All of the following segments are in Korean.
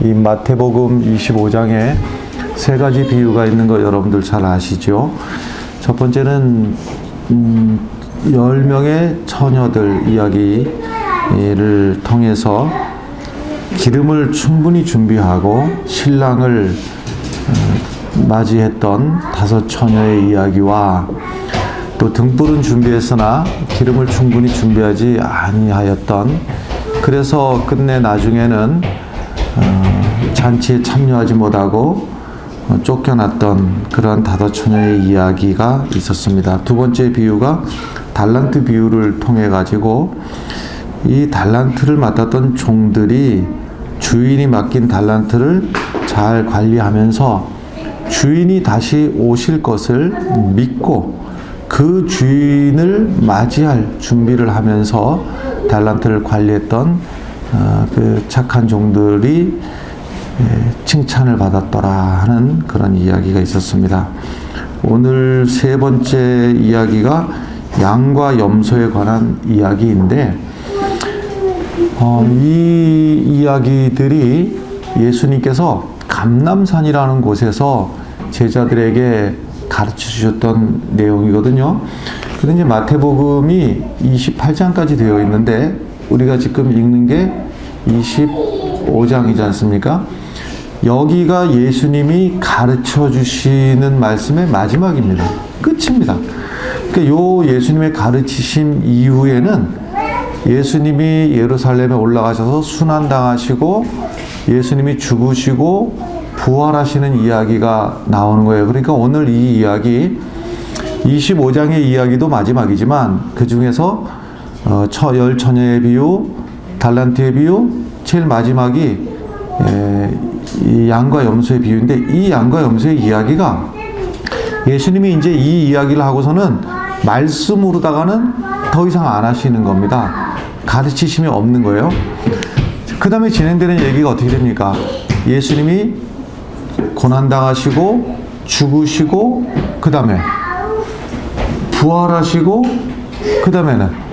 이 마태복음 25장에 세 가지 비유가 있는 거 여러분들 잘 아시죠? 첫 번째는 10명의 처녀들 이야기를 통해서 기름을 충분히 준비하고 신랑을 맞이했던 5 처녀의 이야기와 또 등불은 준비했으나 기름을 충분히 준비하지 아니하였던, 그래서 끝내 나중에는 잔치에 참여하지 못하고 쫓겨났던 그런 5 처녀의 이야기가 있었습니다. 두 번째 비유가 달란트 비유를 통해 가지고 이 달란트를 맡았던 종들이 주인이 맡긴 달란트를 잘 관리하면서 주인이 다시 오실 것을 믿고 그 주인을 맞이할 준비를 하면서 달란트를 관리했던 그 착한 종들이 칭찬을 받았더라 하는 그런 이야기가 있었습니다. 오늘 세 번째 이야기가 양과 염소에 관한 이야기인데, 이 이야기들이 예수님께서 감람산이라는 곳에서 제자들에게 가르쳐 주셨던 내용이거든요. 그런데 마태복음이 28장까지 되어 있는데 우리가 지금 읽는 게 25장이지 않습니까? 여기가 예수님이 가르쳐 주시는 말씀의 마지막입니다. 끝입니다. 그러니까 요 예수님의 가르치심 이후에는 예수님이 예루살렘에 올라가셔서 순환당하시고 예수님이 죽으시고 부활하시는 이야기가 나오는 거예요. 그러니까 오늘 이 이야기 25장의 이야기도 마지막이지만 그 중에서 10 처녀의 비유, 달란트의 비유, 제일 마지막이 이 양과 염소의 비유인데, 이 양과 염소의 이야기가 예수님이 이제 이 이야기를 하고서는 말씀으로다가는 더 이상 안 하시는 겁니다. 가르치심이 없는 거예요. 그 다음에 진행되는 얘기가 어떻게 됩니까? 예수님이 고난당하시고 죽으시고 그 다음에 부활하시고 그 다음에는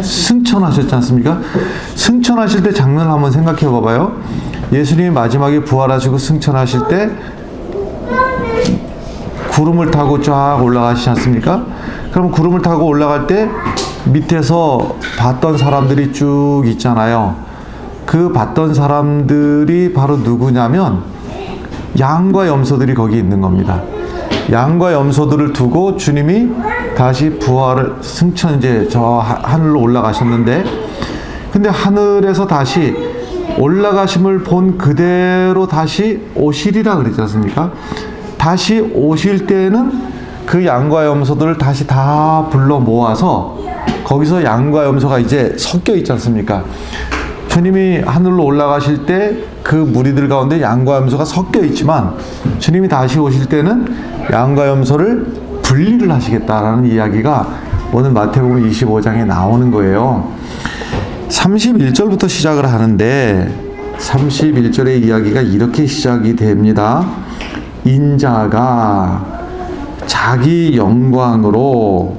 승천하셨지 않습니까? 승천하실 때 장면을 한번 생각해 봐봐요. 예수님이 마지막에 부활하시고 승천하실 때 구름을 타고 쫙 올라가시지 않습니까? 그럼 구름을 타고 올라갈 때 밑에서 봤던 사람들이 쭉 있잖아요. 그 봤던 사람들이 바로 누구냐면 양과 염소들이 거기 있는 겁니다. 양과 염소들을 두고 주님이 다시 부활을 승천, 이제 저 하늘로 올라가셨는데, 근데 하늘에서 다시 올라가심을 본 그대로 다시 오시리라 그랬지 않습니까? 다시 오실 때는 그 양과 염소들을 다시 다 불러 모아서 거기서 양과 염소가 이제 섞여 있지 않습니까? 주님이 하늘로 올라가실 때 그 무리들 가운데 양과 염소가 섞여 있지만 주님이 다시 오실 때는 양과 염소를 분리를 하시겠다라는 이야기가 오늘 마태복음 25장에 나오는 거예요. 31절부터 시작을 하는데 31절의 이야기가 이렇게 시작이 됩니다. 인자가 자기 영광으로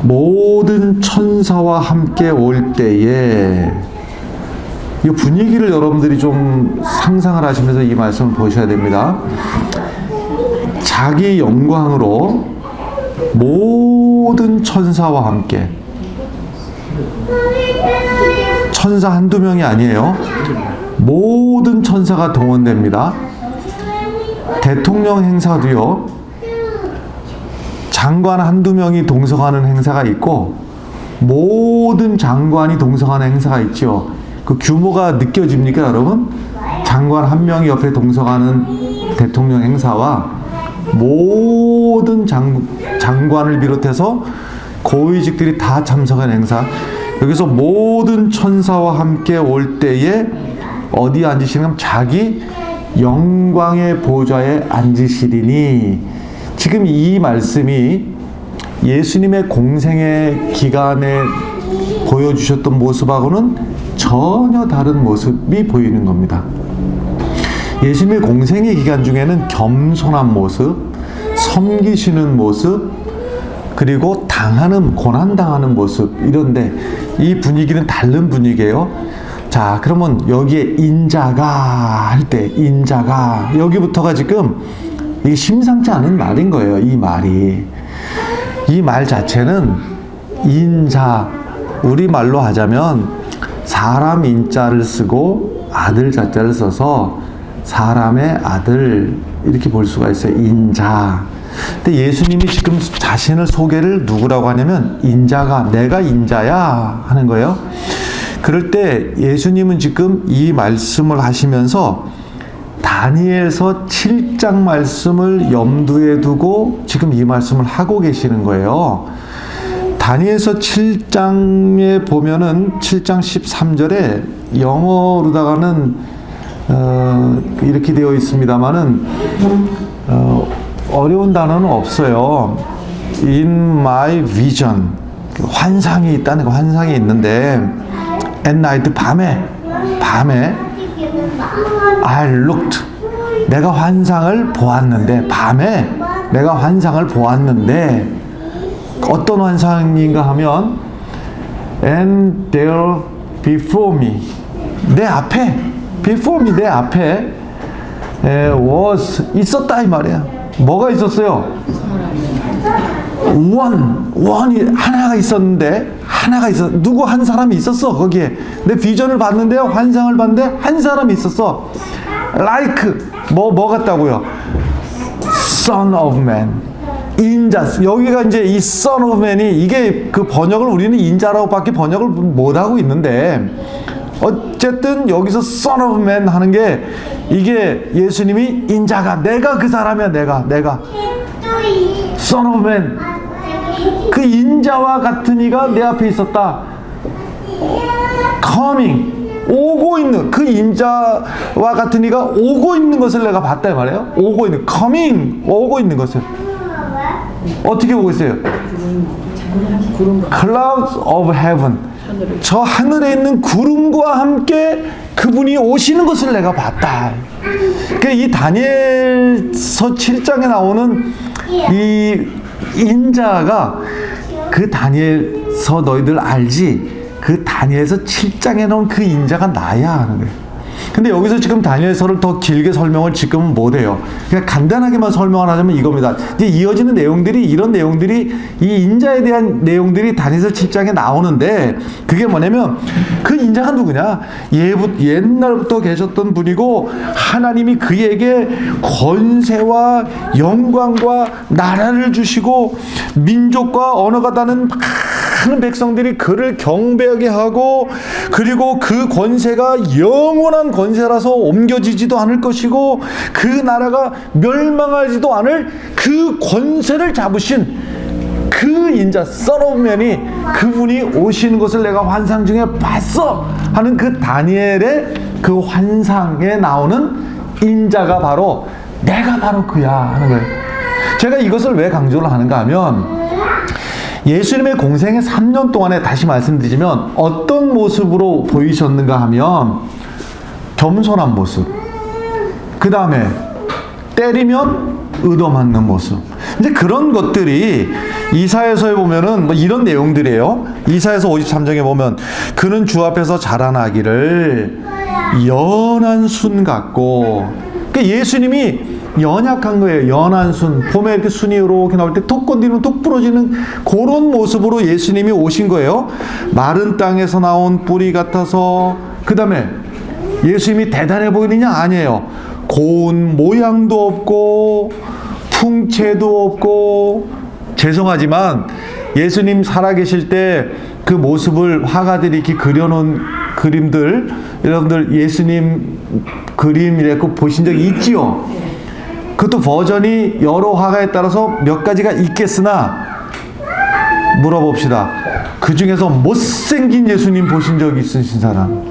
모든 천사와 함께 올 때에, 이 분위기를 여러분들이 좀 상상을 하시면서 이 말씀을 보셔야 됩니다. 자기 영광으로 모든 천사와 함께, 천사 한두 명이 아니에요. 모든 천사가 동원됩니다. 대통령 행사도요, 장관 한두 명이 동석하는 행사가 있고 모든 장관이 동석하는 행사가 있죠. 그 규모가 느껴집니까, 여러분? 장관 한 명이 옆에 동석하는 대통령 행사와 모든 장관을 비롯해서 고위직들이 다 참석하는 행사, 여기서 모든 천사와 함께 올 때에 어디 앉으시냐면 자기 영광의 보좌에 앉으시리니, 지금 이 말씀이 예수님의 공생의 기간에 보여주셨던 모습하고는 전혀 다른 모습이 보이는 겁니다. 예수님의 공생의 기간 중에는 겸손한 모습, 섬기시는 모습, 그리고 고난당하는 모습, 이런데 이 분위기는 다른 분위기예요. 자, 그러면 여기에 인자가 할 때, 인자가, 여기부터가 지금 이게 심상치 않은 말인 거예요, 이 말이. 이 말 자체는 인자, 우리말로 하자면 사람 인자를 쓰고 아들 자자를 써서 사람의 아들, 이렇게 볼 수가 있어요, 인자. 근데 예수님이 지금 자신을 소개를 누구라고 하냐면 인자가, 내가 인자야 하는 거예요. 그럴 때 예수님은 지금 이 말씀을 하시면서 다니엘서 7장 말씀을 염두에 두고 지금 이 말씀을 하고 계시는 거예요. 다니엘서 7장에 보면은 7장 13절에 영어로다가는 이렇게 되어 있습니다만은 어려운 단어는 없어요. In my vision, 환상이 있다는 거, 환상이 있는데 at night, 밤에 I looked, 내가 환상을 보았는데, 밤에 내가 환상을 보았는데 어떤 환상인가 하면 and there before me, 내 앞에, before me, 내 앞에 was, 있었다 이 말이야. 뭐가 있었어요? 원이 하나가 있었는데, 하나가 있어. 누구 한 사람이 있었어 거기에. 내 비전을 봤는데요, 환상을 봤는데 한 사람이 있었어. like 뭐 같다고요? Son of Man, 인자. 여기가 이제 이 Son of Man이, 이게 그 번역을 우리는 인자라고밖에 번역을 못 하고 있는데, 어쨌든 여기서 Son of Man 하는 게, 이게 예수님이 인자가, 내가 그 사람이야, 내가 Son of Man, 그 인자와 같은 이가 내 앞에 있었다. coming, 오고 있는, 그 인자와 같은 이가 오고 있는 것을 내가 봤다 이 말이에요. 오고 있는, coming, 오고 있는 것을 어떻게 보고 있어요? Clouds of heaven, 저 하늘에 있는 구름과 함께 그분이 오시는 것을 내가 봤다. 그러니까 이 다니엘서 7장에 나오는 이 인자가, 그 다니엘서 너희들 알지? 그 다니엘서 7장에 나온 그 인자가 나야 하는 거예요. 근데 여기서 지금 다니엘서를 더 길게 설명을 지금은 못해요. 그냥 간단하게만 설명을 하자면 이겁니다. 이제 이어지는 내용들이, 이런 내용들이, 이 인자에 대한 내용들이 다니엘서 7장에 나오는데, 그게 뭐냐면 그 인자가 누구냐? 옛날부터 계셨던 분이고, 하나님이 그에게 권세와 영광과 나라를 주시고 민족과 언어가 다른 많은 백성들이 그를 경배하게 하고, 그리고 그 권세가 영원한 권세라서 옮겨지지도 않을 것이고, 그 나라가 멸망하지도 않을 그 권세를 잡으신 그 인자 Son of Man이, 그분이 오시는 것을 내가 환상 중에 봤어 하는 그 다니엘의 그 환상에 나오는 인자가 바로, 내가 바로 그야 하는 거예요. 제가 이것을 왜 강조를 하는가 하면, 예수님의 공생의 3년 동안에, 다시 말씀드리면 어떤 모습으로 보이셨는가 하면 겸손한 모습, 그 다음에 때리면 얻어맞는 모습. 근데 그런 것들이 이사야서에 보면은 뭐 이런 내용들이에요. 이사야서 53장에 보면 그는 주 앞에서 자라나기를 연한 순 같고, 그러니까 예수님이 연약한 거예요. 연한 순. 봄에 이렇게 순이 이렇게 나올 때 톡 건드리면 톡 부러지는 그런 모습으로 예수님이 오신 거예요. 마른 땅에서 나온 뿌리 같아서. 그 다음에 예수님이 대단해 보이느냐? 아니에요. 고운 모양도 없고 풍채도 없고. 죄송하지만 예수님 살아계실 때 그 모습을 화가들이 이렇게 그려놓은 그림들, 여러분들 예수님 그림 이렇게 보신 적이 있지요? 그것도 버전이 여러 화가에 따라서 몇 가지가 있겠으나, 물어봅시다. 그 중에서 못생긴 예수님 보신 적 있으신 사람?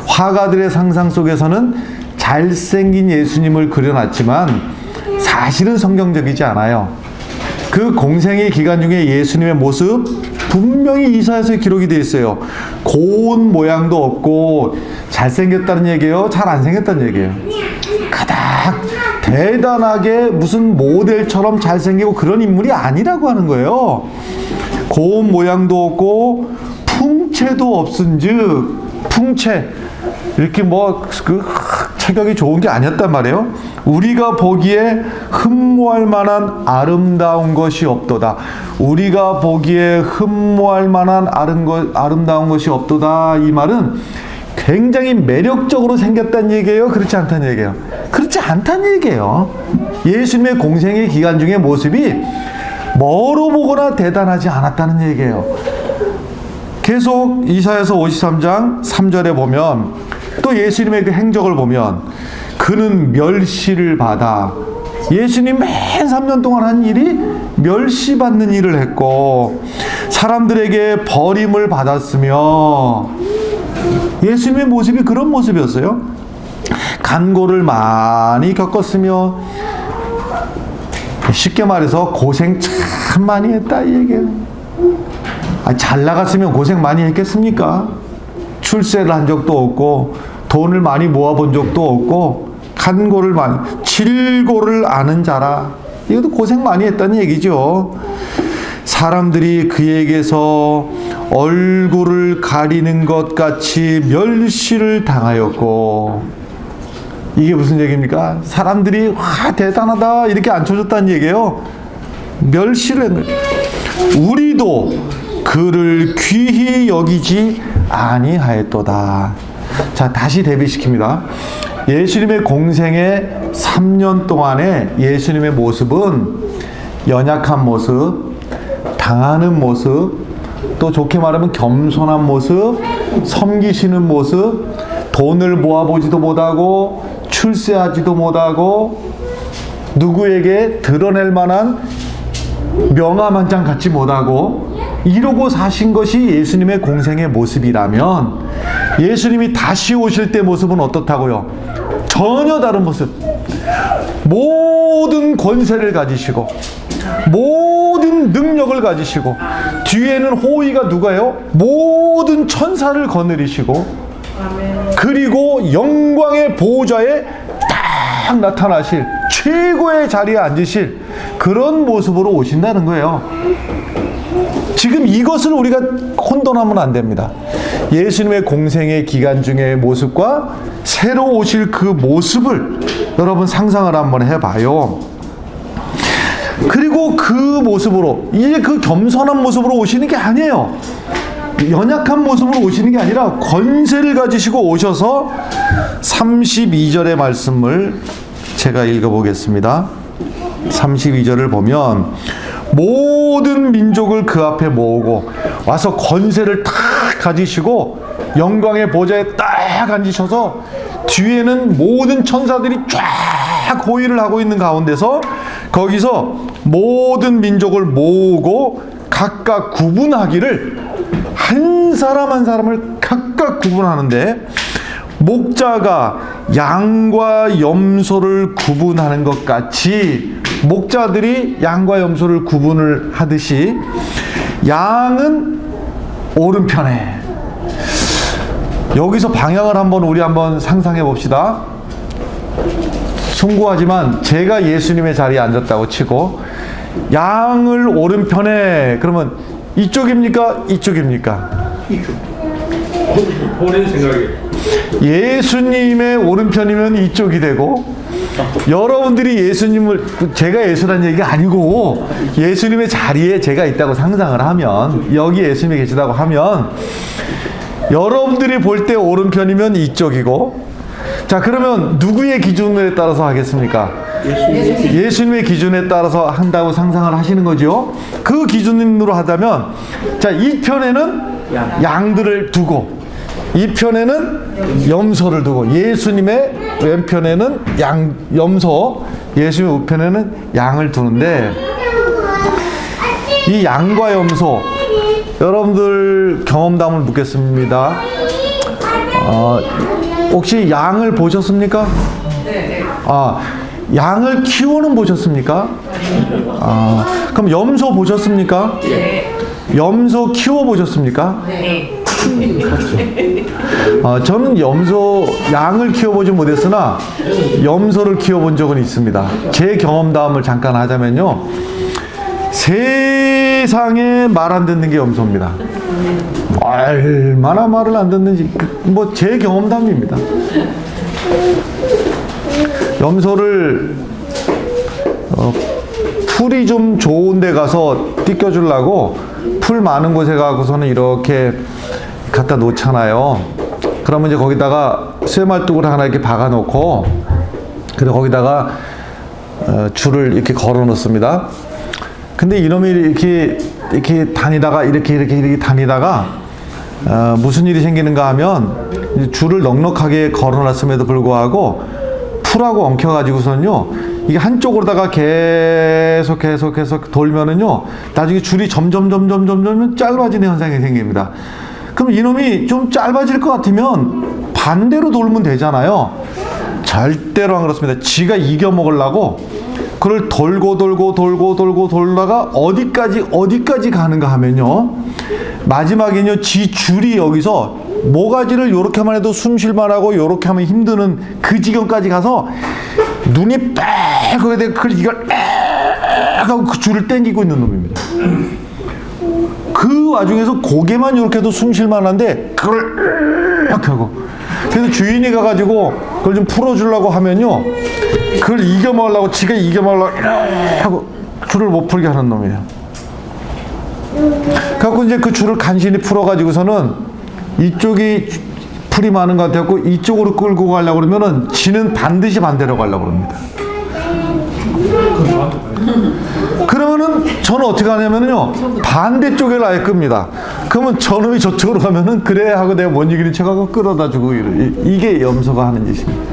화가들의 상상 속에서는 잘생긴 예수님을 그려놨지만 사실은 성경적이지 않아요. 그 공생의 기간 중에 예수님의 모습 분명히 이사야서에 기록이 되어 있어요. 고운 모양도 없고. 잘생겼다는 얘기예요? 잘 안 생겼다는 얘기예요? 가닥 대단하게 무슨 모델처럼 잘생기고 그런 인물이 아니라고 하는 거예요. 고운 모양도 없고 풍채도 없은즉, 풍채, 이렇게 체격이 좋은 게 아니었단 말이에요. 우리가 보기에 흠모할 만한 아름다운 것이 없도다. 우리가 보기에 흠모할 만한 아름다운 것이 없도다. 이 말은 굉장히 매력적으로 생겼다는 얘기예요? 그렇지 않다는 얘기예요? 그렇지 않다는 얘기예요. 예수님의 공생의 기간 중에 모습이 뭐로 보거나 대단하지 않았다는 얘기예요. 계속 이사야서 53장 3절에 보면 또 예수님의 그 행적을 보면 그는 멸시를 받아, 예수님 맨 3년 동안 한 일이 멸시받는 일을 했고 사람들에게 버림을 받았으며, 예수님의 모습이 그런 모습이었어요. 간고를 많이 겪었으며, 쉽게 말해서 고생 참 많이 했다 이 얘기예요. 잘 나갔으면 고생 많이 했겠습니까? 출세를 한 적도 없고 돈을 많이 모아본 적도 없고 간고를 많이, 질고를 아는 자라. 이것도 고생 많이 했다는 얘기죠. 사람들이 그에게서 얼굴을 가리는 것 같이 멸시를 당하였고, 이게 무슨 얘기입니까? 사람들이 와 대단하다 이렇게 앉혀줬다는 얘기예요. 멸시를 했는. 우리도 그를 귀히 여기지 아니하였도다. 자, 다시 대비시킵니다. 예수님의 공생의 3년 동안의 예수님의 모습은 연약한 모습, 당하는 모습, 또 좋게 말하면 겸손한 모습, 섬기시는 모습, 돈을 모아보지도 못하고 출세하지도 못하고 누구에게 드러낼 만한 명함 한 장 갖지 못하고 이러고 사신 것이 예수님의 공생의 모습이라면, 예수님이 다시 오실 때 모습은 어떻다고요? 전혀 다른 모습. 모든 권세를 가지시고 모든 능력을 가지시고, 뒤에는 호위가 누가요? 모든 천사를 거느리시고, 그리고 영광의 보호자에 딱 나타나실, 최고의 자리에 앉으실 그런 모습으로 오신다는 거예요. 지금 이것을 우리가 혼돈하면 안 됩니다. 예수님의 공생의 기간 중의 모습과 새로 오실 그 모습을 여러분 상상을 한번 해봐요. 그리고 그 모습으로, 이제 그 겸손한 모습으로 오시는 게 아니에요. 연약한 모습으로 오시는 게 아니라 권세를 가지시고 오셔서 32절의 말씀을 제가 읽어보겠습니다. 32절을 보면 모든 민족을 그 앞에 모으고 와서 권세를 탁 가지시고 영광의 보좌에 딱 앉으셔서 뒤에는 모든 천사들이 쫙 호위를 하고 있는 가운데서 거기서 모든 민족을 모으고 각각 구분하기를, 한 사람 한 사람을 각각 구분하는데 목자가 양과 염소를 구분하는 것 같이, 목자들이 양과 염소를 구분을 하듯이 양은 오른편에, 여기서 방향을 우리 한번 상상해 봅시다. 숭고하지만 제가 예수님의 자리에 앉았다고 치고 양을 오른편에, 그러면 이쪽입니까? 이쪽입니까? 이쪽. 본인 생각에 예수님의 오른편이면 이쪽이 되고, 여러분들이 예수님을, 제가 예수라는 얘기가 아니고 예수님의 자리에 제가 있다고 상상을 하면, 여기 예수님이 계시다고 하면 여러분들이 볼 때 오른편이면 이쪽이고, 자 그러면 누구의 기준에 따라서 하겠습니까? 예수님의 기준에 따라서 한다고 상상을 하시는 거죠. 그 기준으로 하다면, 자 이 편에는 양들을 두고 이 편에는 염소를 두고, 예수님의 왼편에는 염소, 예수님의 우편에는 양을 두는데, 이 양과 염소, 여러분들 경험담을 묻겠습니다. 혹시 양을 보셨습니까? 네. 양을 키우는 보셨습니까? 그럼 염소 보셨습니까? 네. 염소 키워 보셨습니까? 네. 저는 양을 키워보지 못했으나 염소를 키워본 적은 있습니다. 제 경험담을 잠깐 하자면요, 세상에 말 안 듣는 게 염소입니다. 얼마나 말을 안 듣는지 뭐 제 경험담입니다. 염소를 풀이 좀 좋은 데 가서 띠껴주려고 풀 많은 곳에 가고서는 이렇게 갖다 놓잖아요. 그러면 이제 거기다가 쇠말뚝을 하나 이렇게 박아 놓고 그리고 거기다가 줄을 이렇게 걸어 놓습니다. 근데 이놈이 이렇게 다니다가 이렇게 다니다가 무슨 일이 생기는가 하면 줄을 넉넉하게 걸어 놨음에도 불구하고 풀하고 엉켜 가지고서는요 이게 한쪽으로다가 계속 돌면은요 나중에 줄이 점점 짧아지는 현상이 생깁니다. 그럼 이놈이 좀 짧아질 것 같으면 반대로 돌면 되잖아요. 절대로 안 그렇습니다. 지가 이겨 먹으려고 그걸 돌고 돌다가 어디까지 가는가 하면요 마지막에는요 지 줄이 여기서 모가지를 요렇게만 해도 숨 쉴만 하고 요렇게 하면 힘드는 그 지경까지 가서 눈이 빽 거기에 대해 이걸 빽 하고 그 줄을 당기고 있는 놈입니다. 그 와중에서 고개만 이렇게 해도 숨 쉴만한데 그걸 이렇게 하고 그래서 주인이 가가지고 그걸 좀 풀어주려고 하면요 그걸 이겨먹으려고 지가 이겨먹으려고 이렇게 하고 줄을 못 풀게 하는 놈이에요. 그래갖고 이제 그 줄을 간신히 풀어가지고서는 이쪽이 풀이 많은 것 같아갖고 이쪽으로 끌고 가려고 그러면은 지는 반드시 반대로 가려고 그럽니다. 그러면은 저는 어떻게 하냐면요 반대쪽에 아예 끕니다. 그러면 저놈이 저쪽으로 가면은 그래 하고 내가 못 이기는 척하고 끌어다 주고 이게 염소가 하는 짓입니다.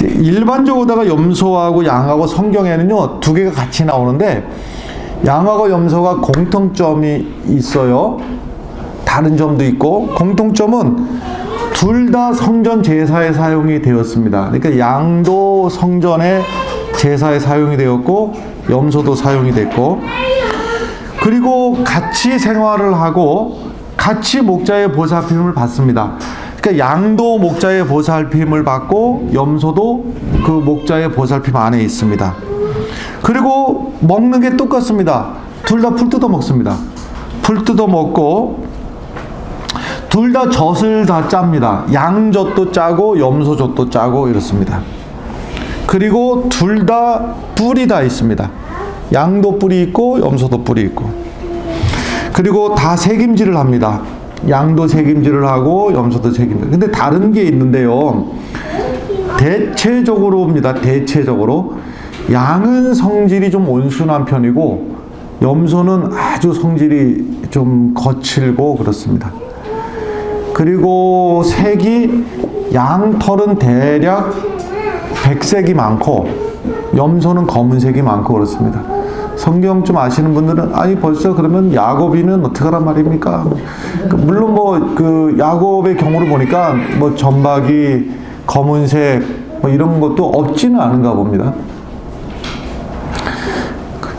일반적으로다가 염소하고 양하고 성경에는요 두 개가 같이 나오는데 양하고 염소가 공통점이 있어요. 다른 점도 있고 공통점은 둘 다 성전 제사에 사용이 되었습니다. 그러니까 양도 성전에 제사에 사용이 되었고 염소도 사용이 됐고 그리고 같이 생활을 하고 같이 목자의 보살핌을 받습니다. 그러니까 양도 목자의 보살핌을 받고 염소도 그 목자의 보살핌 안에 있습니다. 그리고 먹는 게 똑같습니다. 둘 다 풀 뜯어 먹습니다. 풀 뜯어 먹고 둘 다 젖을 다 짭니다. 양젖도 짜고 염소젖도 짜고 이렇습니다. 그리고 둘 다 뿔이 다 있습니다. 양도 뿔이 있고 염소도 뿔이 있고 그리고 다 색임질을 합니다. 양도 색임질을 하고 염소도 색임질. 근데 다른 게 있는데요. 대체적으로입니다. 대체적으로 양은 성질이 좀 온순한 편이고 염소는 아주 성질이 좀 거칠고 그렇습니다. 그리고 색이 양털은 대략 백색이 많고 염소는 검은색이 많고 그렇습니다. 성경 좀 아시는 분들은 아니 벌써 그러면 야곱이는 어떻게 하란 말입니까? 물론 뭐 그 야곱의 경우를 보니까 뭐 점박이 검은색 뭐 이런 것도 없지는 않은가 봅니다.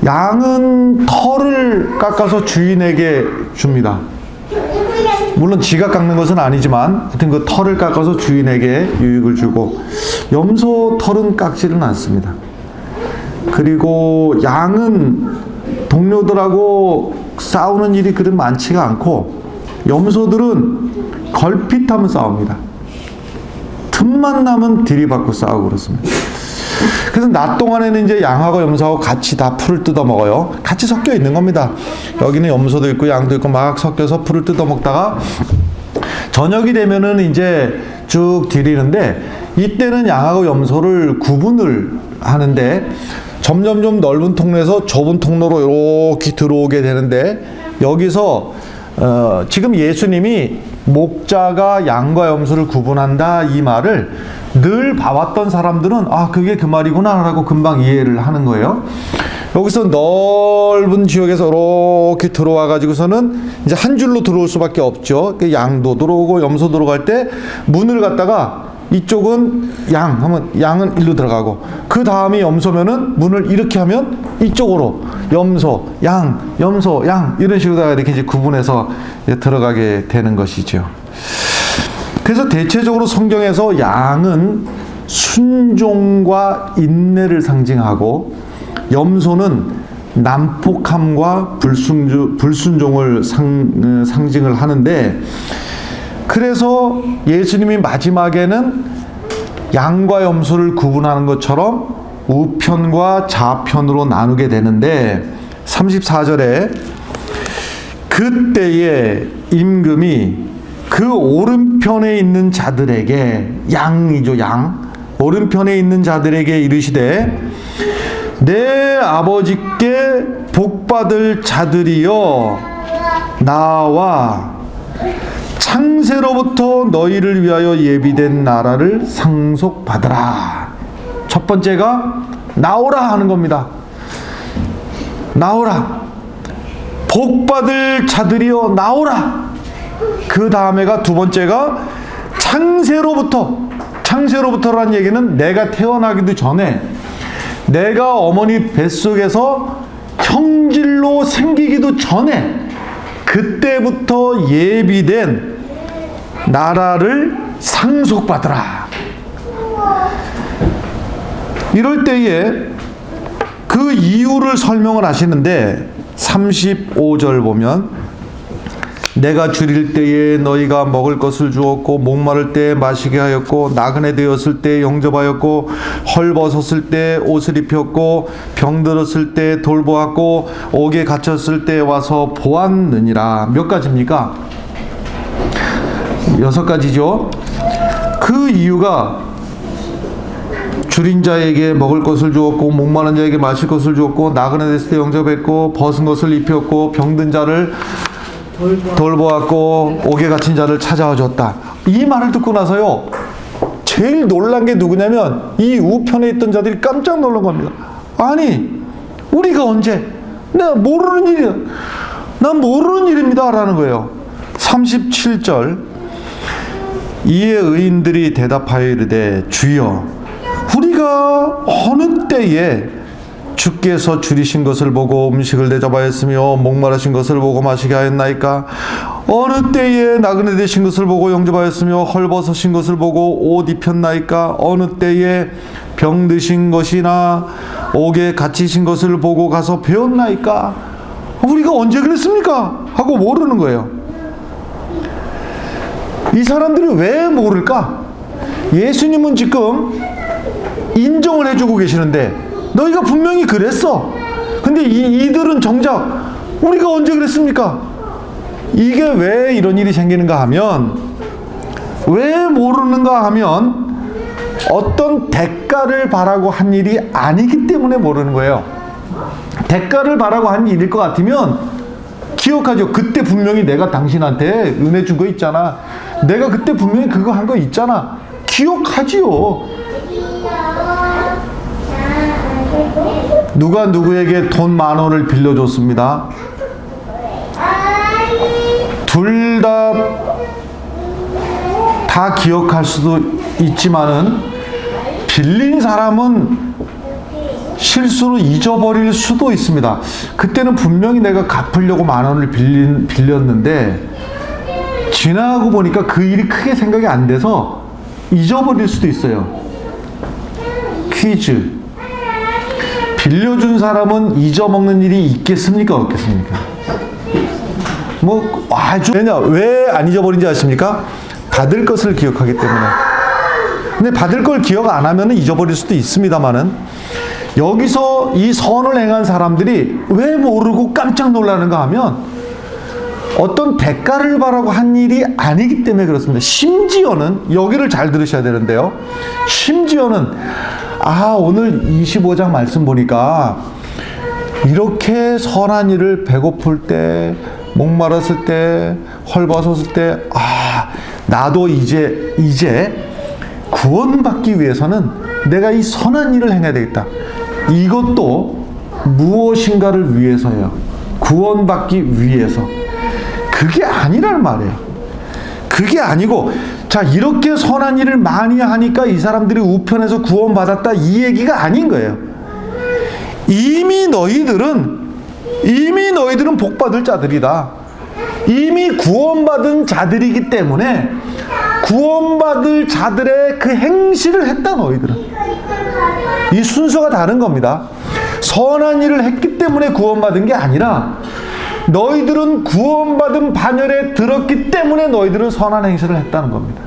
양은 털을 깎아서 주인에게 줍니다. 물론 지가 깎는 것은 아니지만 하여튼 그 털을 깎아서 주인에게 유익을 주고 염소 털은 깎지는 않습니다. 그리고 양은 동료들하고 싸우는 일이 그리 많지가 않고 염소들은 걸핏하면 싸웁니다. 틈만 나면 들이받고 싸우고 그렇습니다. 그래서 낮 동안에는 이제 양하고 염소하고 같이 다 풀을 뜯어 먹어요. 같이 섞여 있는 겁니다. 여기는 염소도 있고 양도 있고 막 섞여서 풀을 뜯어 먹다가 저녁이 되면은 이제 쭉 들이는데 이때는 양하고 염소를 구분을 하는데 점점 넓은 통로에서 좁은 통로로 이렇게 들어오게 되는데 여기서 지금 예수님이 목자가 양과 염소를 구분한다 이 말을 늘 봐왔던 사람들은 아 그게 그 말이구나 라고 금방 이해를 하는 거예요. 여기서 넓은 지역에서 이렇게 들어와 가지고서는 이제 한 줄로 들어올 수밖에 없죠. 양도 들어오고 염소 들어갈 때 문을 갖다가 이쪽은 양 하면 양은 일로 들어가고 그 다음이 염소면은 문을 이렇게 하면 이쪽으로 염소 양 이런 식으로 이렇게 이제 구분해서 이제 들어가게 되는 것이죠. 그래서 대체적으로 성경에서 양은 순종과 인내를 상징하고 염소는 난폭함과 불순종을 상징을 하는데, 그래서 예수님이 마지막에는 양과 염소를 구분하는 것처럼 우편과 좌편으로 나누게 되는데, 34절에 그때에 임금이 그 오른편에 있는 자들에게, 양이죠, 양, 오른편에 있는 자들에게 이르시되 내 아버지께 복받을 자들이여 나와 창세로부터 너희를 위하여 예비된 나라를 상속받으라. 첫 번째가 나오라 하는 겁니다. 나오라. 복받을 자들이여 나오라. 그 다음에가 두 번째가 창세로부터라는 얘기는 내가 태어나기도 전에, 내가 어머니 뱃속에서 형질로 생기기도 전에 그때부터 예비된 나라를 상속받으라. 이럴 때에 그 이유를 설명을 하시는데 35절 보면 내가 줄일 때에 너희가 먹을 것을 주었고 목마를 때에 마시게 하였고 나그네 되었을 때에 영접하였고 헐벗었을 때 옷을 입혔고 병들었을 때 돌보았고 옥에 갇혔을 때 와서 보았느니라. 몇 가지입니까? 6가지죠. 그 이유가 줄인 자에게 먹을 것을 주었고 목마른 자에게 마실 것을 주었고 나그네 됐을 때 영접했고 벗은 것을 입혔고 병든 자를 돌보았고 옥에 갇힌 자를 찾아와 줬다. 이 말을 듣고 나서요, 제일 놀란 게 누구냐면 이 우편에 있던 자들이 깜짝 놀란 겁니다. 아니, 우리가 언제? 내가 모르는 일이야. 난 모르는 일입니다 라는 거예요. 37절 이에 의인들이 대답하여 이르되 주여 우리가 어느 때에 주께서 줄이신 것을 보고 음식을 대접하였으며 목마르신 것을 보고 마시게 하였나이까? 어느 때에 나그네 되신 것을 보고 영접하였으며 헐벗으신 것을 보고 옷 입혔나이까? 어느 때에 병드신 것이나 옥에 갇히신 것을 보고 가서 배웠나이까? 우리가 언제 그랬습니까? 하고 모르는 거예요. 이 사람들이 왜 모를까? 예수님은 지금 인정을 해주고 계시는데 너희가 분명히 그랬어. 근데 이들은 정작 우리가 언제 그랬습니까? 이게 왜 이런 일이 생기는가 하면, 왜 모르는가 하면 어떤 대가를 바라고 한 일이 아니기 때문에 모르는 거예요. 대가를 바라고 한 일일 것 같으면 기억하죠. 그때 분명히 내가 당신한테 은혜 준 거 있잖아. 내가 그때 분명히 그거 한 거 있잖아. 기억하지요. 누가 누구에게 돈 10,000원을 빌려줬습니다. 둘 다 기억할 수도 있지만은 빌린 사람은 실수로 잊어버릴 수도 있습니다. 그때는 분명히 내가 갚으려고 10,000원을 빌렸는데 지나고 보니까 그 일이 크게 생각이 안 돼서 잊어버릴 수도 있어요. 퀴즈. 빌려준 사람은 잊어먹는 일이 있겠습니까? 없겠습니까? 뭐 아주 왜 안 잊어버린지 아십니까? 받을 것을 기억하기 때문에. 근데 받을 걸 기억 안 하면 잊어버릴 수도 있습니다만은, 여기서 이 선을 행한 사람들이 왜 모르고 깜짝 놀라는가 하면 어떤 대가를 바라고 한 일이 아니기 때문에 그렇습니다. 심지어는 여기를 잘 들으셔야 되는데요. 심지어는 오늘 25장 말씀 보니까 이렇게 선한 일을 배고플 때, 목마랐을 때, 헐벗었을 때, 나도 이제 구원받기 위해서는 내가 이 선한 일을 행해야 되겠다. 이것도 무엇인가를 위해서예요. 구원받기 위해서. 그게 아니란 말이에요. 그게 아니고, 자, 이렇게 선한 일을 많이 하니까 이 사람들이 우편에서 구원받았다, 이 얘기가 아닌 거예요. 이미 너희들은 복받을 자들이다. 이미 구원받은 자들이기 때문에 구원받을 자들의 그 행실을 했다. 너희들은 이 순서가 다른 겁니다. 선한 일을 했기 때문에 구원받은 게 아니라 너희들은 구원받은 반열에 들었기 때문에 너희들은 선한 행실을 했다는 겁니다.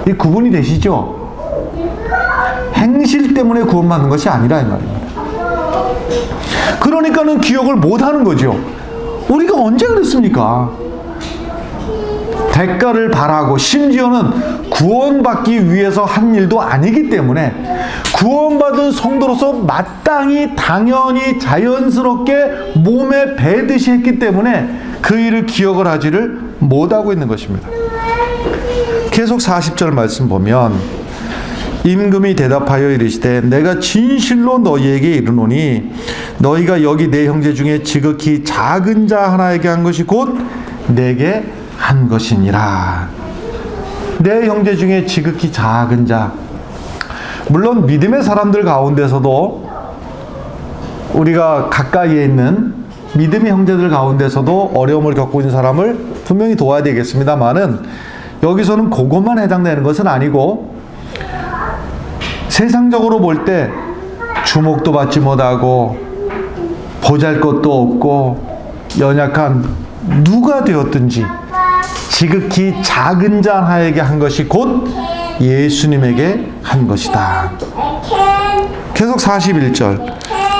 이 구분이 되시죠? 행실 때문에 구원받는 것이 아니라 이 말입니다. 그러니까는 기억을 못하는 거죠. 우리가 언제 그랬습니까? 대가를 바라고 심지어는 구원받기 위해서 한 일도 아니기 때문에 구원받은 성도로서 마땅히 당연히 자연스럽게 몸에 배듯이 했기 때문에 그 일을 기억을 하지를 못하고 있는 것입니다. 계속 40절 말씀 보면 임금이 대답하여 이르시되 내가 진실로 너희에게 이르노니 너희가 여기 내 형제 중에 지극히 작은 자 하나에게 한 것이 곧 내게 한 것이니라. 내 형제 중에 지극히 작은 자, 물론 믿음의 사람들 가운데서도 우리가 가까이에 있는 믿음의 형제들 가운데서도 어려움을 겪고 있는 사람을 분명히 도와야 되겠습니다만은 여기서는 그것만 해당되는 것은 아니고 세상적으로 볼 때 주목도 받지 못하고 보잘것도 없고 연약한 누가 되었든지 지극히 작은 자 하나에게 한 것이 곧 예수님에게 한 것이다. 계속 41절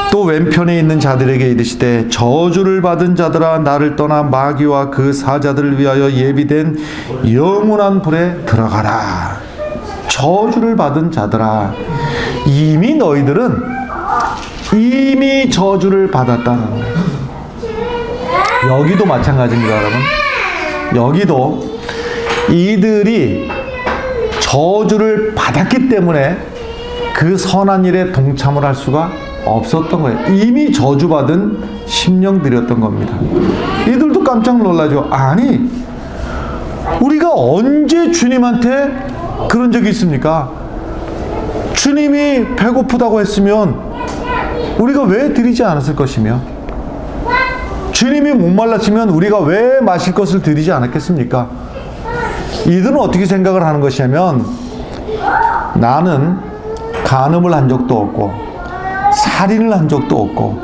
또 왼편에 있는 자들에게 이르시되 저주를 받은 자들아 나를 떠나 마귀와 그 사자들을 위하여 예비된 영원한 불에 들어가라. 저주를 받은 자들아, 이미 너희들은 이미 저주를 받았다는 거예요. 여기도 마찬가지입니다, 여러분. 여기도 이들이 저주를 받았기 때문에 그 선한 일에 동참을 할 수가 없었던 거예요. 이미 저주받은 심령들이었던 겁니다. 이들도 깜짝 놀라죠. 아니, 우리가 언제 주님한테 그런 적이 있습니까? 주님이 배고프다고 했으면 우리가 왜 드리지 않았을 것이며 주님이 목말랐으면 우리가 왜 마실 것을 드리지 않았겠습니까? 이들은 어떻게 생각을 하는 것이냐면 나는 간음을 한 적도 없고 살인을 한 적도 없고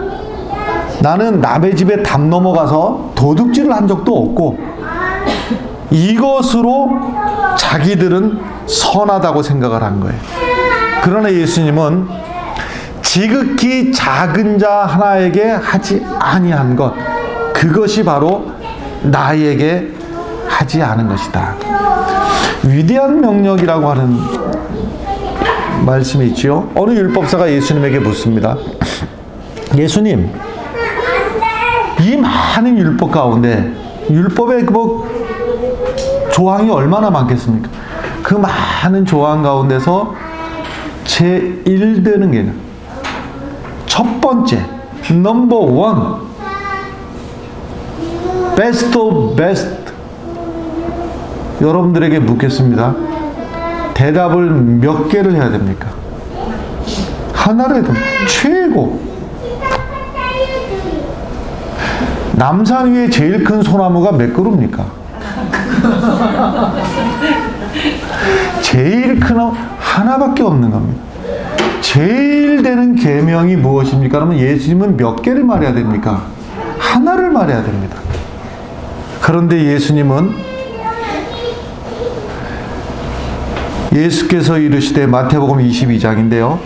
나는 남의 집에 담 넘어가서 도둑질을 한 적도 없고 이것으로 자기들은 선하다고 생각을 한 거예요. 그러나 예수님은 지극히 작은 자 하나에게 하지 아니한 것, 그것이 바로 나에게 하지 않은 것이다. 위대한 명령이라고 하는 말씀이 있지요. 어느 율법사가 예수님에게 묻습니다. 예수님, 이 많은 율법 가운데 율법의 조항이 얼마나 많겠습니까? 그 많은 조항 가운데서 제1되는 개념, 첫 번째, 넘버 원, 베스트 오브 베스트, 여러분들에게 묻겠습니다. 대답을 몇 개를 해야 됩니까? 하나를 해도 최고. 남산 위에 제일 큰 소나무가 몇 그루입니까? 제일 큰 하나밖에 없는 겁니다. 제일 되는 계명이 무엇입니까? 그러면 예수님은 몇 개를 말해야 됩니까? 하나를 말해야 됩니다. 그런데 예수께서 이르시되, 마태복음 22장인데요.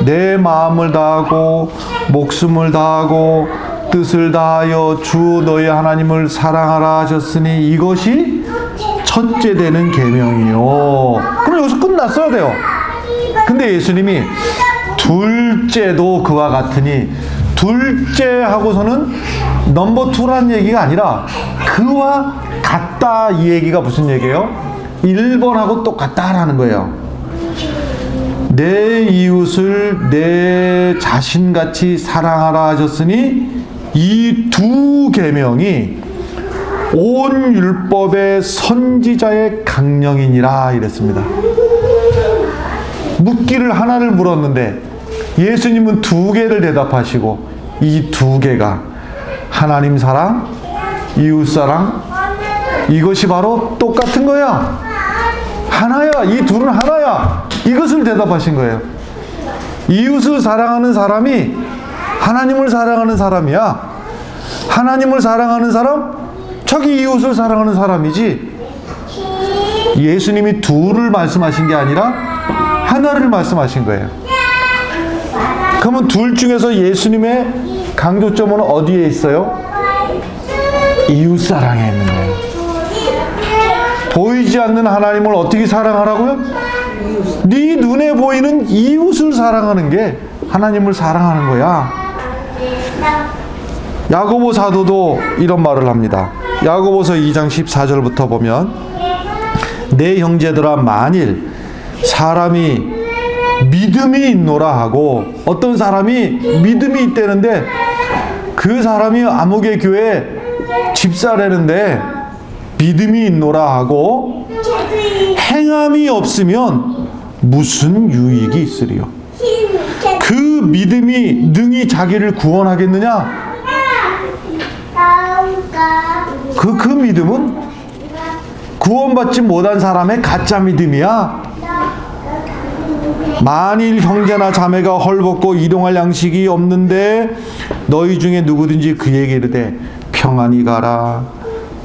내 마음을 다하고 목숨을 다하고 뜻을 다하여 주 너희 하나님을 사랑하라 하셨으니 이것이 첫째 되는 계명이요. 그럼 여기서 끝났어야 돼요. 근데 예수님이 둘째도 그와 같으니, 둘째 하고서는 넘버 2라는 얘기가 아니라 그와 같다, 이 얘기가 무슨 얘기예요? 1번하고 똑같다라는 거예요. 내 이웃을 내 자신같이 사랑하라 하셨으니 이 두 계명이 온 율법의 선지자의 강령이니라 이랬습니다. 묻기를 하나를 물었는데 예수님은 2개를 대답하시고 이 2개가 하나님 사랑, 이웃 사랑, 이것이 바로 똑같은 거야. 하나야. 이 둘은 하나야. 이것을 대답하신 거예요. 이웃을 사랑하는 사람이 하나님을 사랑하는 사람이야. 하나님을 사랑하는 사람, 자기 이웃을 사랑하는 사람이지. 예수님이 둘을 말씀하신 게 아니라 하나를 말씀하신 거예요. 그러면 둘 중에서 예수님의 강조점은 어디에 있어요? 이웃 사랑에 있는 거예요. 보이지 않는 하나님을 어떻게 사랑하라고요? 네 눈에 보이는 이웃을 사랑하는 게 하나님을 사랑하는 거야. 야고보 사도도 이런 말을 합니다. 야고보서 2장 14절부터 보면, 내 형제들아, 만일 사람이 믿음이 있노라 하고, 어떤 사람이 믿음이 있다는데 그 사람이 아무개 교회 집사라는데 믿음이 있노라 하고 행함이 없으면 무슨 유익이 있으리요? 그 믿음이 능히 자기를 구원하겠느냐? 그 믿음은 구원받지 못한 사람의 가짜 믿음이야. 만일 형제나 자매가 헐벗고 일용할 양식이 없는데 너희 중에 누구든지 그에게 이르되 평안히 가라,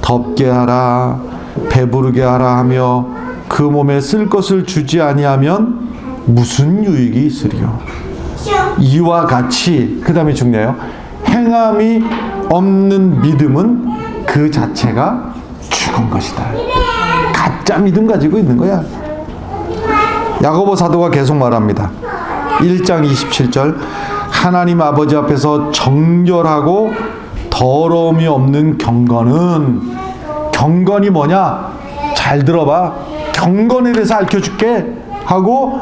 덥게 하라, 배부르게 하라 하며 그 몸에 쓸 것을 주지 아니하면 무슨 유익이 있으리요? 이와 같이, 그 다음에 중요해요. 행함이 없는 믿음은 그 자체가 죽은 것이다. 가짜 믿음 가지고 있는 거야. 야고보 사도가 계속 말합니다. 1장 27절, 하나님 아버지 앞에서 정결하고 더러움이 없는 경건이 뭐냐? 잘 들어봐. 경건에 대해서 알려줄게 하고,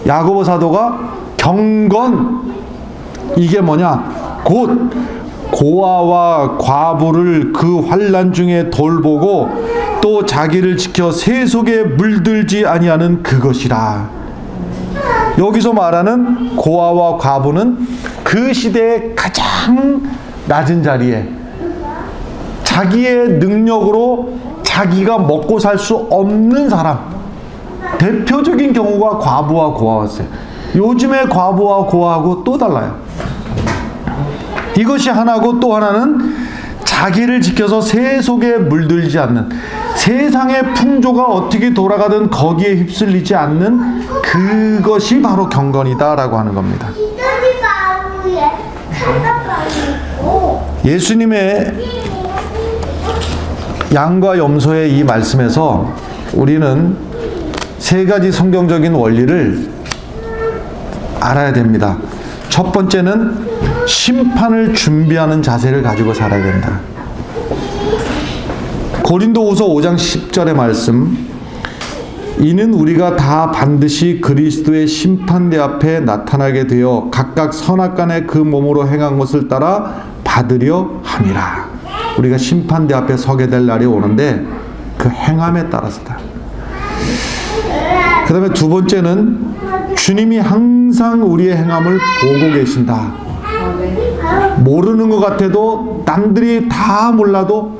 야고보 사도가 경건, 이게 뭐냐? 곧 고아와 과부를 그 환난 중에 돌보고 또 자기를 지켜 세속에 물들지 아니하는 그것이라. 여기서 말하는 고아와 과부는 그 시대의 가장 낮은 자리에 자기의 능력으로 자기가 먹고 살 수 없는 사람, 대표적인 경우가 과부와 고아였어요. 요즘의 과부와 고아하고 또 달라요. 이것이 하나고, 또 하나는 자기를 지켜서 세속에 물들지 않는, 세상의 풍조가 어떻게 돌아가든 거기에 휩쓸리지 않는 그것이 바로 경건이다라고 하는 겁니다. 예수님의 양과 염소의 이 말씀에서 우리는 세 가지 성경적인 원리를 알아야 됩니다. 첫 번째는 심판을 준비하는 자세를 가지고 살아야 된다. 고린도후서 5장 10절의 말씀, 이는 우리가 다 반드시 그리스도의 심판대 앞에 나타나게 되어 각각 선악간에 그 몸으로 행한 것을 따라 받으려 함이라. 우리가 심판대 앞에 서게 될 날이 오는데 그 행함에 따라서다. 그 다음에 두 번째는 주님이 항상 우리의 행함을 보고 계신다. 모르는 것 같아도, 남들이 다 몰라도,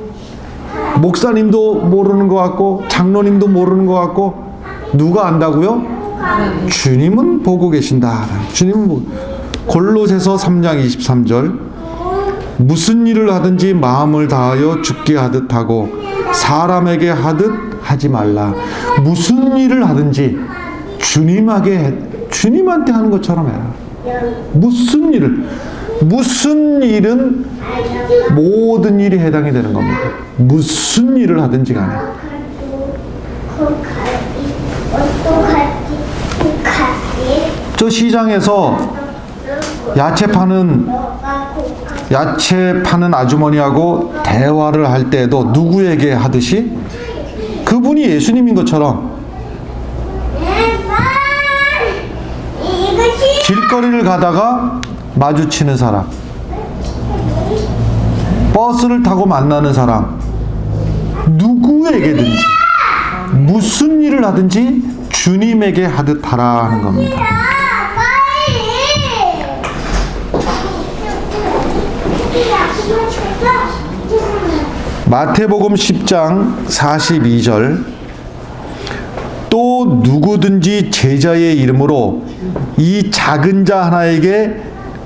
목사님도 모르는 것 같고 장로님도 모르는 것 같고, 누가 안다고요? 주님은 보고 계신다. 주님은 골로새서 3장 23절, 무슨 일을 하든지 마음을 다하여 주께 하듯 하고 사람에게 하듯 하지 말라. 무슨 일을 하든지 주님한테 하는 것처럼 해라. 무슨 일은 모든 일이 해당이 되는 겁니다. 무슨 일을 하든지 간에. 저 시장에서 야채 파는 아주머니하고 대화를 할 때에도 누구에게 하듯이 그분이 예수님인 것처럼, 길거리를 가다가 마주치는 사람, 버스를 타고 만나는 사람, 누구에게든지 무슨 일을 하든지 주님에게 하듯 하라 하는 겁니다. 마태복음 10장 42절, 또 누구든지 제자의 이름으로 이 작은 자 하나에게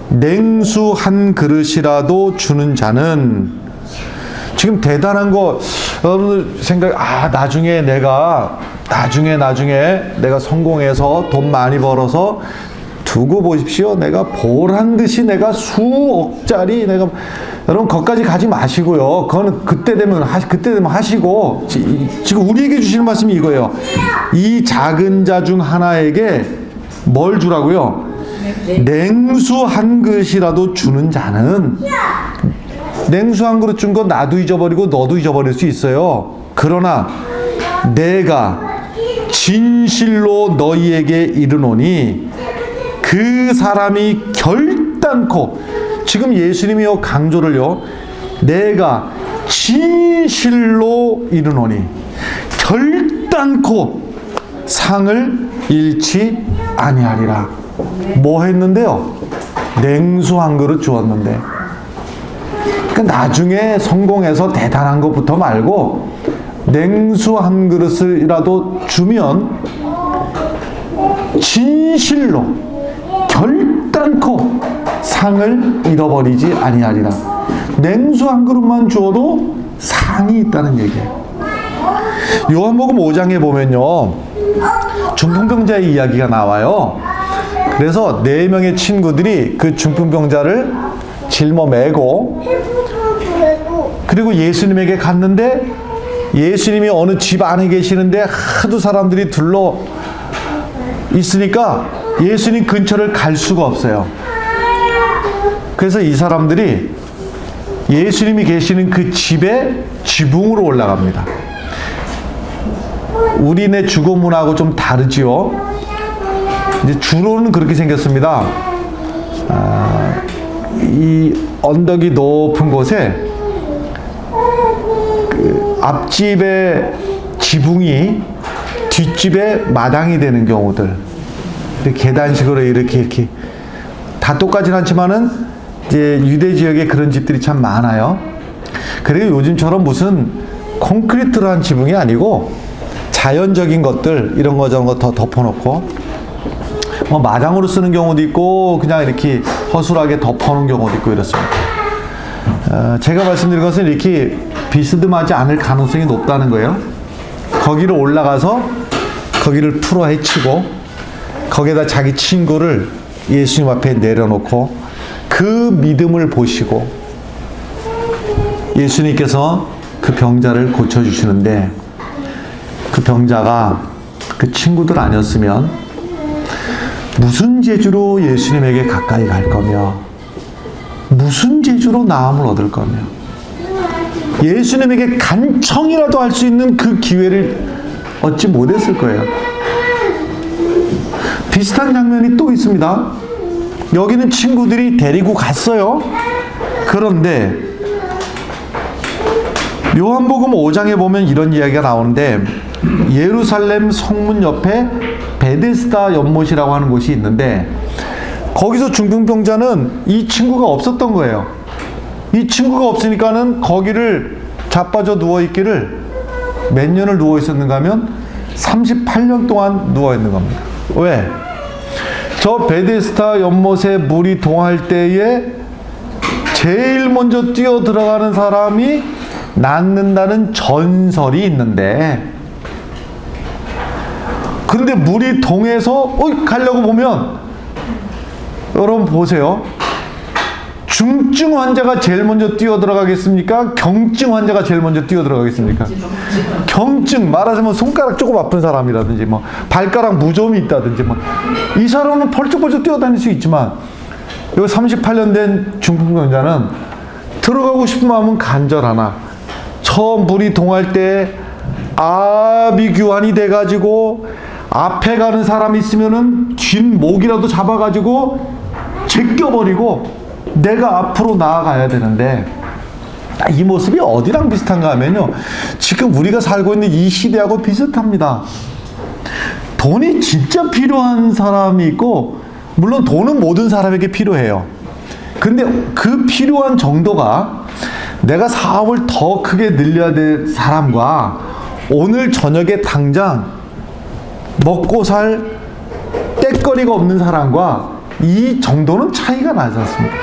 냉수 한 그릇이라도 주는 자는, 지금 대단한 거 여러분들 생각, 나중에 내가 성공해서 돈 많이 벌어서 두고 보십시오. 내가 보란 듯이 내가 수억짜리 여러분 거기까지 가지 마시고요. 그거는 그때 되면 하시고, 지금 우리에게 주시는 말씀이 이거예요. 이 작은 자 중 하나에게 뭘 주라고요? 냉수 한 그릇이라도 주는 자는, 냉수 한 그릇 준 건 나도 잊어버리고 너도 잊어버릴 수 있어요. 그러나 내가 진실로 너희에게 이르노니 그 사람이 결단코, 지금 예수님이요 강조를요, 내가 진실로 이르노니 결단코 상을 잃지 아니하리라. 뭐 했는데요? 냉수 한 그릇 주었는데. 그러니까 나중에 성공해서 대단한 것부터 말고 냉수 한 그릇이라도 주면 진실로 결단코 상을 잃어버리지 아니하리라. 냉수 한 그릇만 주어도 상이 있다는 얘기예요. 요한복음 5장에 보면요, 중풍병자의 이야기가 나와요. 그래서 4명의 친구들이 그 중풍병자를 짊어매고 그리고 예수님에게 갔는데, 예수님이 어느 집 안에 계시는데 하도 사람들이 둘러 있으니까 예수님 근처를 갈 수가 없어요. 그래서 이 사람들이 예수님이 계시는 그 집에 지붕으로 올라갑니다. 우리네 주거문하고 좀 다르지요. 이제 주로는 그렇게 생겼습니다. 이 언덕이 높은 곳에 그 앞집의 지붕이 뒷집의 마당이 되는 경우들, 계단식으로 이렇게 다 똑같진 않지만은 이제 유대 지역에 그런 집들이 참 많아요. 그리고 요즘처럼 무슨 콘크리트로 한 지붕이 아니고 자연적인 것들, 이런 거 저런 거 더 덮어놓고, 뭐 마당으로 쓰는 경우도 있고 그냥 이렇게 허술하게 덮어놓은 경우도 있고 이렇습니다. 제가 말씀드린 것은 이렇게 비스듬하지 않을 가능성이 높다는 거예요. 거기를 올라가서 거기를 풀어 헤치고 거기에다 자기 친구를 예수님 앞에 내려놓고 그 믿음을 보시고 예수님께서 그 병자를 고쳐주시는데, 그 병자가 그 친구들 아니었으면 무슨 재주로 예수님에게 가까이 갈 거며 무슨 재주로 나음을 얻을 거며 예수님에게 간청이라도 할 수 있는 그 기회를 얻지 못했을 거예요. 비슷한 장면이 또 있습니다. 여기는 친구들이 데리고 갔어요. 그런데 요한복음 5장에 보면 이런 이야기가 나오는데, 예루살렘 성문 옆에 베데스다 연못이라고 하는 곳이 있는데, 거기서 중풍병자는 이 친구가 없었던 거예요. 이 친구가 없으니까는 거기를 자빠져 누워있기를, 몇 년을 누워있었는가 하면 38년 동안 누워있는 겁니다. 왜? 저 베데스다 연못에 물이 동할 때에 제일 먼저 뛰어 들어가는 사람이 낫는다는 전설이 있는데, 그런데 물이 동해서 가려고 보면, 여러분 보세요. 중증 환자가 제일 먼저 뛰어 들어가겠습니까? 경증 환자가 제일 먼저 뛰어 들어가겠습니까? 경증, 말하자면 손가락 조금 아픈 사람이라든지 뭐 발가락 무좀이 있다든지 뭐, 이 사람은 펄쩍펄쩍 뛰어다닐 수 있지만, 여기 38년 된 중풍병자는 들어가고 싶은 마음은 간절하나 처음 물이 동할 때 아비규환이 돼가지고 앞에 가는 사람이 있으면은 뒷목이라도 잡아가지고 제껴버리고 내가 앞으로 나아가야 되는데, 이 모습이 어디랑 비슷한가 하면요, 지금 우리가 살고 있는 이 시대하고 비슷합니다. 돈이 진짜 필요한 사람이 있고, 물론 돈은 모든 사람에게 필요해요. 근데 그 필요한 정도가 내가 사업을 더 크게 늘려야 될 사람과 오늘 저녁에 당장 먹고 살 떼거리가 없는 사람과 이 정도는 차이가 나지 않습니까?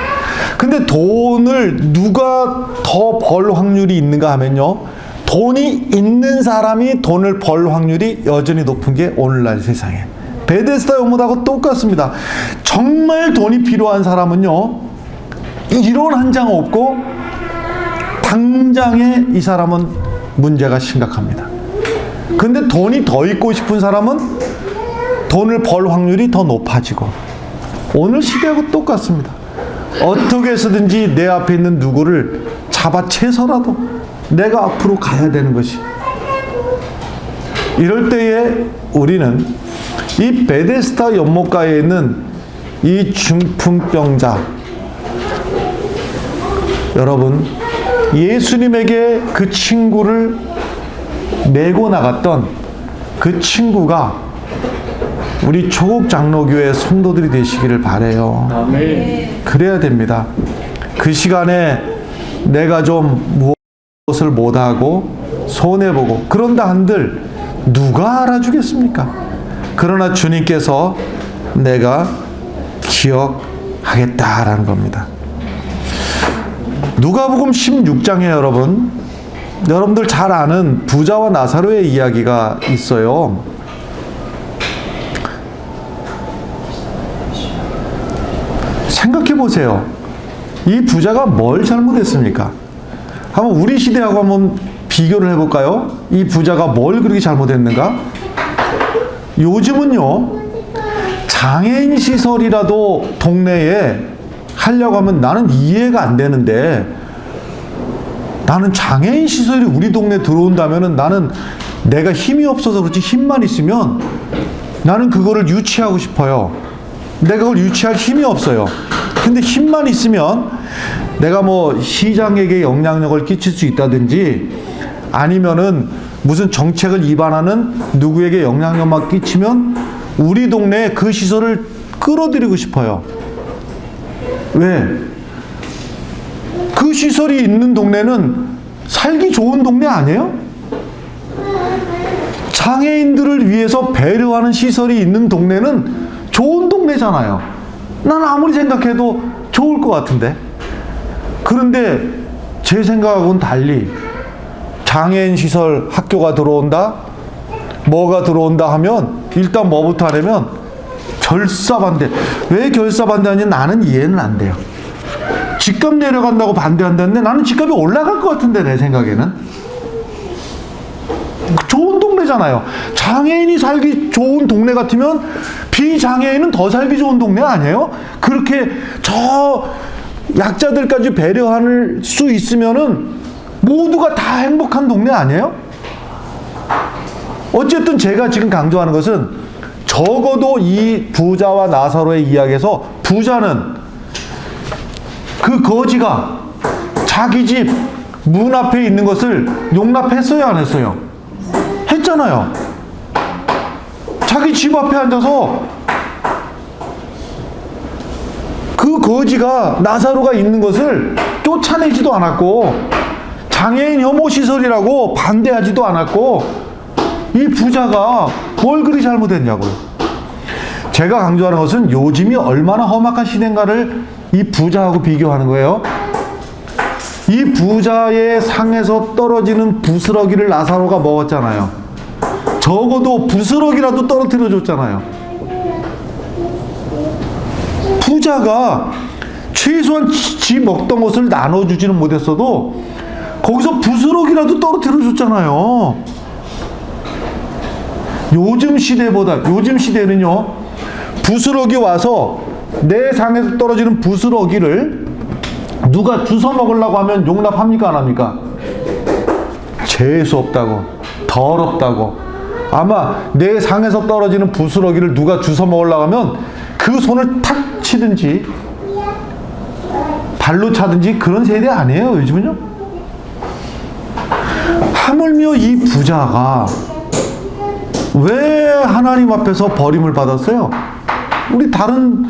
근데 돈을 누가 더 벌 확률이 있는가 하면요, 돈이 있는 사람이 돈을 벌 확률이 여전히 높은 게 오늘날 세상에 베데스다 연못하고 똑같습니다. 정말 돈이 필요한 사람은요, 이론 한 장 없고 당장에 이 사람은 문제가 심각합니다. 근데 돈이 더 있고 싶은 사람은 돈을 벌 확률이 더 높아지고, 오늘 시대하고 똑같습니다. 어떻게 해서든지 내 앞에 있는 누구를 잡아채서라도 내가 앞으로 가야 되는 것이, 이럴 때에 우리는 이 베데스다 연못가에 있는 이 중풍병자, 여러분, 예수님에게 그 친구를 메고 나갔던 그 친구가 우리 조국 장로교회 성도들이 되시기를 바라요. 아멘. 그래야 됩니다. 그 시간에 내가 좀 무엇을 못하고 손해보고 그런다 한들 누가 알아주겠습니까? 그러나 주님께서 내가 기억하겠다라는 겁니다. 누가복음 16장에 여러분들 잘 아는 부자와 나사로의 이야기가 있어요. 생각해 보세요. 이 부자가 뭘 잘못했습니까? 한번 우리 시대하고 한번 비교를 해볼까요? 이 부자가 뭘 그렇게 잘못했는가? 요즘은요, 장애인 시설이라도 동네에 하려고 하면 나는 이해가 안 되는데, 나는 장애인 시설이 우리 동네에 들어온다면은 나는 내가 힘이 없어서 그렇지 힘만 있으면 나는 그거를 유치하고 싶어요. 내가 그걸 유치할 힘이 없어요. 근데 힘만 있으면 내가 뭐 시장에게 영향력을 끼칠 수 있다든지, 아니면은 무슨 정책을 위반하는 누구에게 영향력만 끼치면 우리 동네에 그 시설을 끌어들이고 싶어요. 왜? 그 시설이 있는 동네는 살기 좋은 동네 아니에요? 장애인들을 위해서 배려하는 시설이 있는 동네는 좋은 동네잖아요. 난 아무리 생각해도 좋을 것 같은데. 그런데 제 생각하고는 달리 장애인 시설 학교가 들어온다, 뭐가 들어온다 하면 일단 뭐부터 하냐면 결사반대. 왜 결사반대하냐? 나는 이해는 안 돼요. 집값 내려간다고 반대한다는데 나는 집값이 올라갈 것 같은데, 내 생각에는. 좋은 동네잖아요. 장애인이 살기 좋은 동네 같으면 비장애인은 더 살기 좋은 동네 아니에요? 그렇게 저 약자들까지 배려할 수 있으면은 모두가 다 행복한 동네 아니에요? 어쨌든 제가 지금 강조하는 것은, 적어도 이 부자와 나사로의 이야기에서 부자는 그 거지가 자기 집 문 앞에 있는 것을 용납했어요, 안 했어요? 했잖아요. 자기 집 앞에 앉아서 그 거지가, 나사로가 있는 것을 쫓아내지도 않았고, 장애인 혐오 시설이라고 반대하지도 않았고, 이 부자가 뭘 그리 잘못했냐고요. 제가 강조하는 것은 요즘이 얼마나 험악한 시대인가를 이 부자하고 비교하는 거예요. 이 부자의 상에서 떨어지는 부스러기를 나사로가 먹었잖아요. 적어도 부스러기라도 떨어뜨려 줬잖아요. 부자가 최소한 지 먹던 것을 나눠주지는 못했어도 거기서 부스러기라도 떨어뜨려 줬잖아요. 요즘 시대는요, 부스러기 와서 내 상에서 떨어지는 부스러기를 누가 주워 먹으려고 하면 용납합니까, 안 합니까? 재수 없다고, 더럽다고. 아마 내 상에서 떨어지는 부스러기를 누가 주워 먹으려고 하면 그 손을 탁 치든지 발로 차든지 그런 세대 아니에요, 요즘은요? 하물며 이 부자가 왜 하나님 앞에서 버림을 받았어요? 우리 다른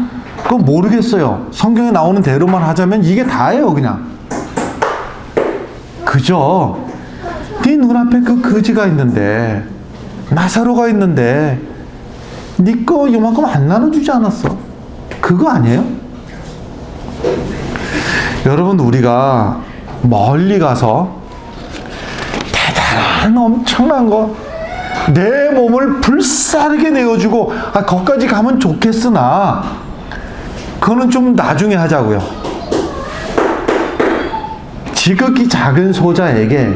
거 모르겠어요. 성경에 나오는 대로만 하자면 이게 다예요, 그냥. 그죠? 네 눈앞에 그 거지가 있는데, 나사로가 있는데, 네 거 이만큼 안 나눠주지 않았어? 그거 아니에요? 여러분, 우리가 멀리 가서 대단한 엄청난 거, 내 몸을 불사르게 내어주고 거기까지 가면 좋겠으나 그거는 좀 나중에 하자고요. 지극히 작은 소자에게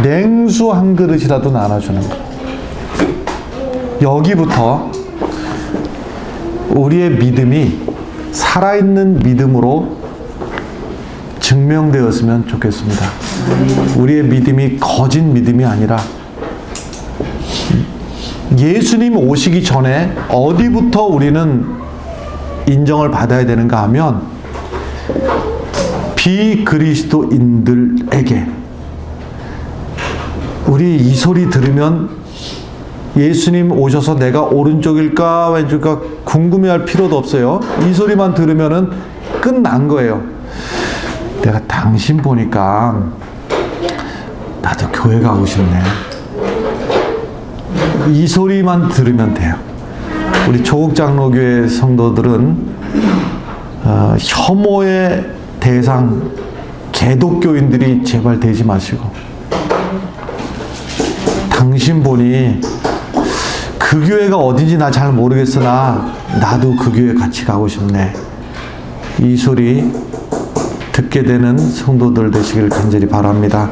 냉수 한 그릇이라도 나눠주는 거. 여기부터 우리의 믿음이 살아있는 믿음으로 증명되었으면 좋겠습니다. 우리의 믿음이 거짓 믿음이 아니라 예수님 오시기 전에 어디부터 우리는 인정을 받아야 되는가 하면 비그리스도인들에게. 우리 이 소리 들으면 예수님 오셔서 내가 오른쪽일까 왼쪽일까 궁금해할 필요도 없어요. 이 소리만 들으면은 끝난 거예요. 내가 당신 보니까 나도 교회 가고 싶네. 이 소리만 들으면 돼요. 우리 조국장로교회 성도들은 혐오의 대상 개독교인들이 제발 되지 마시고, 당신 보니 그 교회가 어딘지 나 잘 모르겠으나 나도 그 교회 같이 가고 싶네. 이 소리 듣게 되는 성도들 되시길 간절히 바랍니다.